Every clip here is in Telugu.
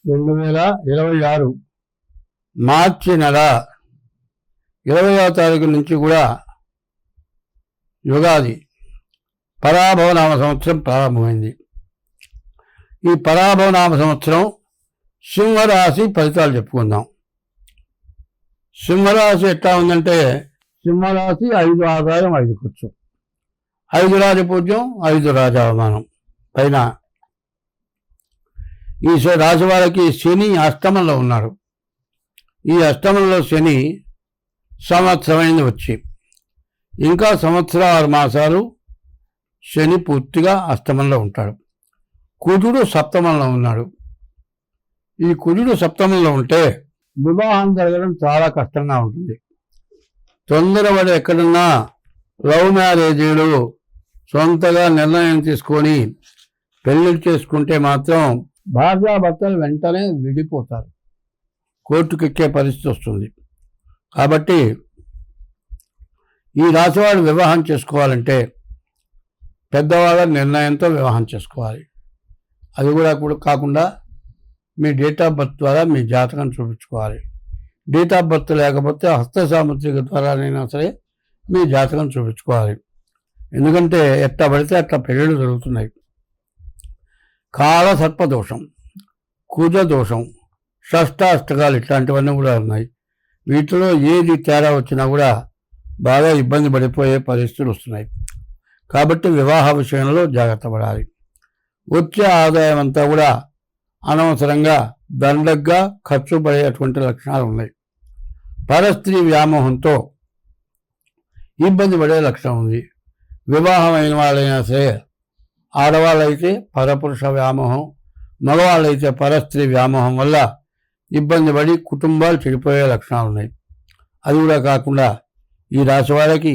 2026 మార్చి నెల 20వ తారీఖు నుంచి కూడా యుగాది పరాభవనామ సంవత్సరం ప్రారంభమైంది. ఈ పరాభవనామ సంవత్సరం సింహరాశి ఫలితాలు చెప్పుకుందాం. సింహరాశి ఎట్లా ఉందంటే, సింహరాశి 5 ఆదాయం 5 ఖర్చు, 5 రాజపూజ్యం 5 రాజావమానం పైన. ఈ రాశి వారికి శని అష్టమంలో ఉన్నాడు. ఈ అష్టమంలో శని సంవత్సరమైంది వచ్చి, ఇంకా 6 మాసాలు శని పూర్తిగా అష్టమంలో ఉంటాడు. కుజుడు సప్తమంలో ఉన్నాడు. ఈ కుజుడు సప్తమంలో ఉంటే వివాహం జరగడం చాలా కష్టంగా ఉంటుంది. తొందరపడి ఎక్కడున్నా లవ్ మ్యారేజీలు సొంతగా నిర్ణయం తీసుకొని పెళ్లి చేసుకుంటే మాత్రం భార్యాభర్తలు వెంటనే విడిపోతారు, కోర్టుకెక్కే పరిస్థితి వస్తుంది. కాబట్టి ఈ రాశివాడు వివాహం చేసుకోవాలంటే పెద్దవాళ్ళ నిర్ణయంతో వివాహం చేసుకోవాలి. అది కూడా కాకుండా మీ డేట్ ఆఫ్ బర్త్ ద్వారా మీ జాతకం చూపించుకోవాలి. డేట్ ఆఫ్ బర్త్ లేకపోతే హస్త సాముద్రిక ద్వారానైనా సరే మీ జాతకం చూపించుకోవాలి. ఎందుకంటే ఎట్లా పడితే అట్లా పెళ్ళిళ్ళు జరుగుతున్నాయి. కాల సర్పదోషం, కుజ దోషం, షష్టాష్టకాలు ఇట్లాంటివన్నీ కూడా ఉన్నాయి. వీటిలో ఏది తేడా వచ్చినా కూడా బాగా ఇబ్బంది పడిపోయే పరిస్థితులు వస్తున్నాయి. కాబట్టి వివాహ విషయంలో జాగ్రత్త పడాలి. వచ్చే ఆదాయం అంతా కూడా అనవసరంగా దండగ్గా ఖర్చు పడేటువంటి లక్షణాలు ఉన్నాయి. పరస్త్రీ వ్యామోహంతో ఇబ్బంది పడే లక్షణం ఉంది. వివాహమైన వాళ్ళైనా సరే, ఆడవాళ్ళైతే పరపురుష వ్యామోహం, మగవాళ్ళైతే పరస్త్రీ వ్యామోహం వల్ల ఇబ్బంది పడి కుటుంబాలు చెడిపోయే లక్షణాలు ఉన్నాయి. అది కూడా కాకుండా ఈ రాశి వాళ్ళకి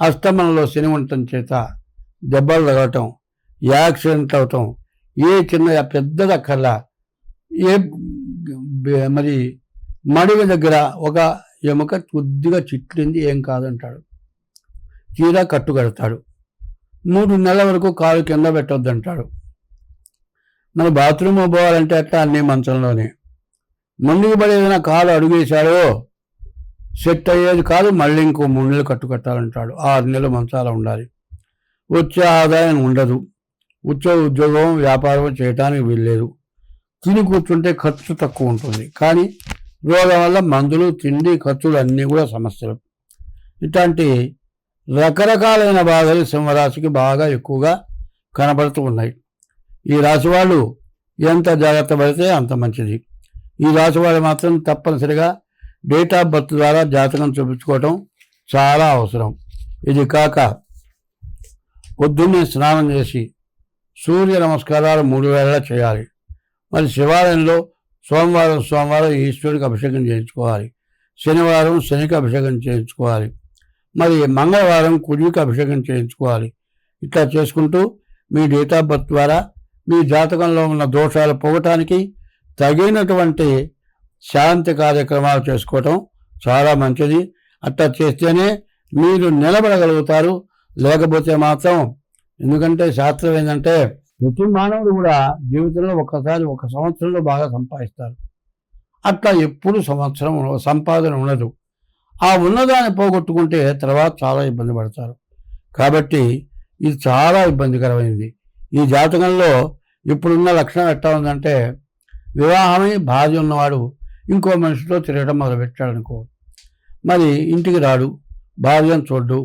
అష్టమంలో శని ఉండటం చేత దెబ్బలు తగలటం, యాక్సిడెంట్ అవటం, ఏ చిన్న పెద్దదక్కర్లా ఏ మరి మడివి దగ్గర ఒక ఎముక కొద్దిగా చిట్లింది ఏం కాదంటాడు, తీరా కట్టు కడతాడు. 3 నెలల వరకు కాలు కింద పెట్టొద్దంటాడు. మరి బాత్రూమ్ పోవాలంటే అట్లా అన్ని మంచంలోనే. ముందుకు పడి ఏదైనా కాలు అడుగేశాడో సెట్ అయ్యేది కాదు, మళ్ళీ ఇంకో 3 నెలలు కట్టు కట్టాలంటాడు. 6 నెలలు మంచాల ఉండాలి. వచ్చే ఆదాయం ఉండదు. ఉద్యోగం వ్యాపారం చేయడానికి వీల్లేదు. తిని కూర్చుంటే ఖర్చు తక్కువ ఉంటుంది. కానీ రోగం వల్ల మందులు, తిండి ఖర్చులు అన్నీ కూడా సమస్యలు. ఇట్లాంటి రకరకాలైన బాధలు సింహరాశికి బాగా ఎక్కువగా కనబడుతూ ఉన్నాయి. ఈ రాశి వాళ్ళు ఎంత జాగ్రత్త పడితే అంత మంచిది. ఈ రాశి వాళ్ళు మాత్రం తప్పనిసరిగా డేట్ ఆఫ్ బర్త్ ద్వారా జాతకం చూపించుకోవటం చాలా అవసరం. ఇది కాక పొద్దున్నే స్నానం చేసి సూర్య నమస్కారాలు 3 వేళలా చేయాలి. మరి శివాలయంలో సోమవారం ఈశ్వరుడికి అభిషేకం చేయించుకోవాలి. శనివారం శనికి అభిషేకం చేయించుకోవాలి. మరి మంగళవారం కుజుడికి అభిషేకం చేయించుకోవాలి. ఇట్లా చేసుకుంటూ మీ డేట్ ఆఫ్ బర్త్ ద్వారా మీ జాతకంలో ఉన్న దోషాలు పోగటానికి తగినటువంటి శాంతి కార్యక్రమాలు చేసుకోవటం చాలా మంచిది. అట్లా చేస్తేనే మీరు నిలబడగలుగుతారు. లేకపోతే మాత్రం, ఎందుకంటే శాస్త్రం ఏంటంటే ప్రతి మానవుడు కూడా జీవితంలో ఒక సంవత్సరంలో బాగా సంపాదిస్తారు. అట్లా ఎప్పుడు సంపాదన ఉండదు. ఆ ఉన్నదాన్ని పోగొట్టుకుంటే తర్వాత చాలా ఇబ్బంది పడతారు. కాబట్టి ఇది చాలా ఇబ్బందికరమైనది. ఈ జాతకంలో ఇప్పుడున్న లక్షణం ఎట్లా ఉందంటే, వివాహమై భార్య ఉన్నవాడు ఇంకో మనిషితో తిరగడం మొదలుపెట్టాడు అనుకో, మరి ఇంటికి రాడు, భార్యను చూడ్డు.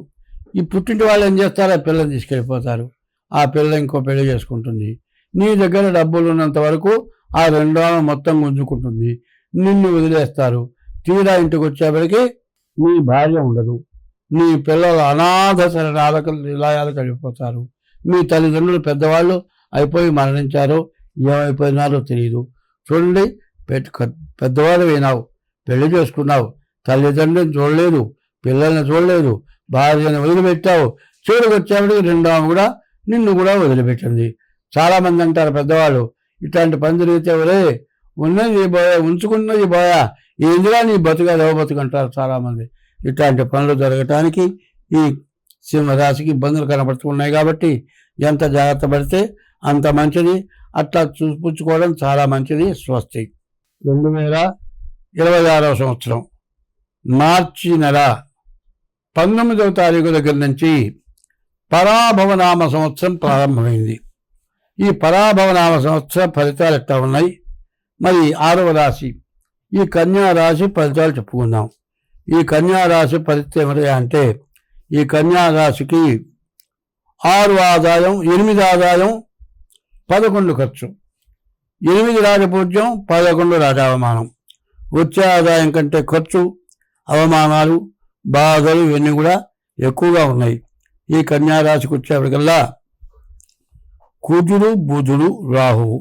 ఈ పుట్టింటి వాళ్ళు ఏం చేస్తారు, ఆ పిల్లని తీసుకెళ్ళిపోతారు. ఆ పిల్ల ఇంకో పెళ్లి చేసుకుంటుంది. నీ దగ్గర డబ్బులు ఉన్నంత వరకు ఆ 2 ఆమె మొత్తం గుంజుకుంటుంది. నిన్ను వదిలేస్తారు. తీరా ఇంటికి వచ్చేప్పటికి నీ భార్య ఉండదు. నీ పిల్లలు అనాథ నిలయాలకు వెళ్ళిపోతారు. మీ తల్లిదండ్రులు పెద్దవాళ్ళు అయిపోయి మరణించారో ఏమైపోయినారో తెలియదు. చూడండి, పెద్దవాళ్ళు అయినావు, పెళ్లి చేసుకున్నావు, తల్లిదండ్రులను చూడలేదు, పిల్లల్ని చూడలేదు, భార్యను వదిలిపెట్టావు. చివరికి వచ్చేప్పటికి 2 ఆమె కూడా నిన్ను కూడా వదిలిపెట్టింది. చాలామంది అంటారు పెద్దవాళ్ళు, ఇట్లాంటి పని జరిగితే ఒరే ఉన్నది పోయా, ఉంచుకున్నది పోయా, ఏందిగా నీ బతుగా బతుకు అంటారు చాలామంది. ఇట్లాంటి పనులు జరగటానికి ఈ సింహరాశికి ఇబ్బందులు కనబడుతున్నాయి. కాబట్టి ఎంత జాగ్రత్త పడితే అంత మంచిది. అట్లా చూపుచ్చుకోవడం చాలా మంచిది. స్వస్తి. 2026 సంవత్సరం మార్చి నెల 19వ తారీఖు దగ్గర నుంచి పరాభవనామ సంవత్సరం ప్రారంభమైంది. ఈ పరాభవనామ సంవత్సర ఫలితాలు ఎట్లా ఉన్నాయి? మరి 6వ రాశి ఈ కన్యా రాశి ఫలితాలు చెప్పుకుందాం. ఈ కన్యా రాశి ఫలితం ఏమిటి అంటే, ఈ కన్యా రాశికి 6 ఆదాయం, 8 ఆదాయం, 11 ఖర్చు, 8 రాజపూజ్యం, 11 రాజావమానం. వచ్చే ఆదాయం కంటే ఖర్చు, అవమానాలు, బాధలు ఇవన్నీ కూడా ఎక్కువగా ఉన్నాయి. ఈ కన్యా రాశికి వచ్చేప్పటికల్లా కుజుడు, బుధుడు, రాహువు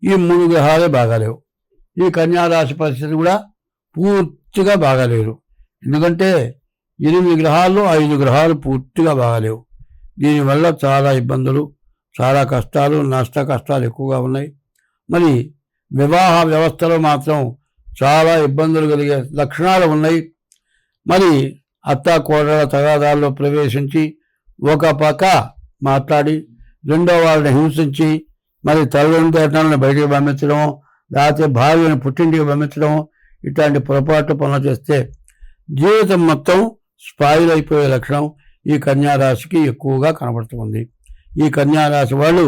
ఈ 3 గ్రహాలే బాగాలేవు. ఈ కన్యా రాశి పరిస్థితి కూడా పూర్తిగా బాగాలేరు. ఎందుకంటే 8 గ్రహాల్లో 5 గ్రహాలు పూర్తిగా బాగాలేవు. దీనివల్ల చాలా ఇబ్బందులు, చాలా కష్టాలు, నష్ట కష్టాలు ఎక్కువగా ఉన్నాయి. మరి వివాహ వ్యవస్థలో మాత్రం చాలా ఇబ్బందులు కలిగే లక్షణాలు ఉన్నాయి. మరి అత్తా కోడల తగాదాల్లో ప్రవేశించి ఒక పక్క మాట్లాడి రెండో వాళ్ళని హింసించి మరి తల్లిదండ్రులను బయటికి పంపించడం, లేకపోతే భార్యను పుట్టింటికి పంపించడం, ఇట్లాంటి పొరపాటు పనులు చేస్తే జీవితం మొత్తం స్పాయిల్ అయిపోయే లక్షణం ఈ కన్యారాశికి ఎక్కువగా కనబడుతుంది. ఈ కన్యారాశి వాళ్ళు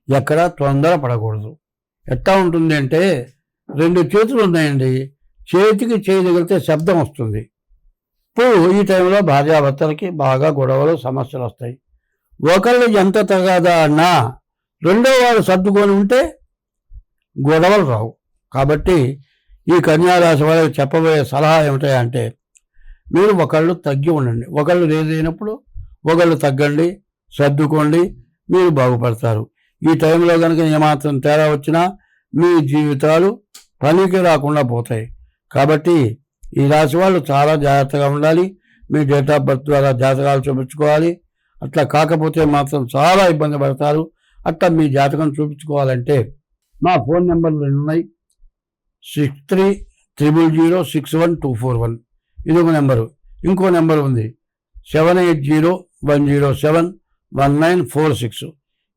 ఎక్కడా తొందర పడకూడదు. ఎట్లా ఉంటుంది అంటే, 2 చేతులు ఉన్నాయండి, చేతికి చేయగలిగితే శబ్దం వస్తుంది. ఇప్పుడు ఈ టైంలో భార్యాభర్తలకి బాగా గొడవలు, సమస్యలు వస్తాయి. ఒకళ్ళు ఎంత తగాదా అన్నా రెండో వాడు సర్దుకొని ఉంటే గొడవలు రావు. కాబట్టి ఈ కన్యారాశి వాళ్ళకి చెప్పబోయే సలహా ఏమిటంటే, మీరు ఒకళ్ళు తగ్గి ఉండండి. ఒకళ్ళు లేదైనప్పుడు ఒకళ్ళు తగ్గండి, సర్దుకోండి, మీరు బాగుపడతారు. ఈ టైంలో కనుక ఏమాత్రం తేడా వచ్చినా మీ జీవితాలు పనికి రాకుండా పోతాయి. కాబట్టి ఈ రాశి వాళ్ళు చాలా జాగ్రత్తగా ఉండాలి. మీ డేట్ ఆఫ్ బర్త్ ద్వారా జాతకాలు చూపించుకోవాలి. అట్లా కాకపోతే మాత్రం చాలా ఇబ్బంది పడతారు. అట్లా మీ జాతకం చూపించుకోవాలంటే మా ఫోన్ నెంబర్లు ఉన్నాయి. 6300061241 ఇది ఒక నెంబరు. ఇంకో నెంబర్ ఉంది 7801071946.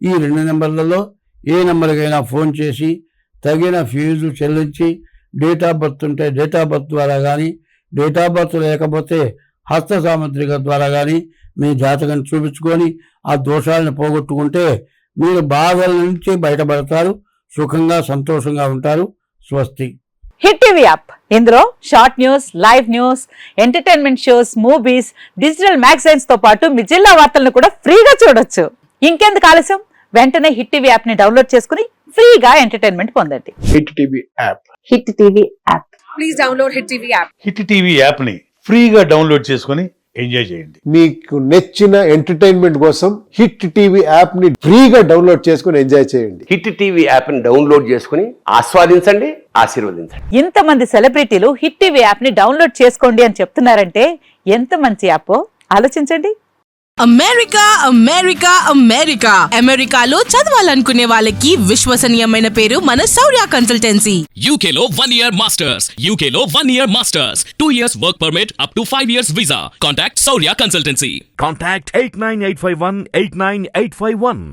ఈ 2 నెంబర్లలో ఏ నెంబర్కైనా ఫోన్ చేసి తగిన ఫీజు చెల్లించి డేట్ ఆఫ్ బర్త్ ఉంటే డేట్ ఆఫ్ బర్త్ ద్వారా కానీ, డేట్ ఆఫ్ బర్త్ లేకపోతే హస్త సాముద్రిక ద్వారా కానీ మీ జాతకం చూపించుకొని ఆ దోషాలను పోగొట్టుకుంటే మీరు బాధల నుంచి బయటపడతారు, సుఖంగా సంతోషంగా ఉంటారు. స్వస్తి. హిట్ టీవీ యాప్, ఇందులో short news, live news, entertainment shows, movies, digital magazines తో పాటు మీ జిల్లా వార్తలను కూడా ఫ్రీగా చూడొచ్చు. ఇంకెందుకు ఆలస్యం, వెంటనే హిట్ టీవీ యాప్ ని డౌన్లోడ్ చేసుకుని ఫ్రీగా ఎంటర్టైన్మెంట్ పొందండి. Hit TV app. Hit TV app. Please download hit TV app. Hit TV app ని ఫ్రీగా డౌన్లోడ్ చేసుకుని ఎంజాయ్ చేయండి. మీకు నచ్చిన ఎంటర్టైన్మెంట్ కోసం హిట్ టీవీ యాప్ ని ఫ్రీగా డౌన్లోడ్ చేసుకుని ఎంజాయ్ చేయండి. హిట్ టీవీ యాప్ ని డౌన్లోడ్ చేసుకుని ఆస్వాదించండి, ఆశీర్వదించండి. ఇంతమంది సెలబ్రిటీలు హిట్ టీవీ యాప్ ని డౌన్లోడ్ చేసుకోండి అని చెప్తున్నారంటే ఎంత మంచి యాప్ ఆలోచించండి. అమెరికా అమెరికా అమెరికా అమెరికాలో చదవాలనుకునే వాళ్ళకి విశ్వసనీయమైన పేరు మన శౌర్య కన్సల్టెన్సీ. UK లో 1 year masters, UK లో 1 year masters, 2 years work permit up to 5 years visa. Contact Saurya Consultancy. Contact 89851 89851.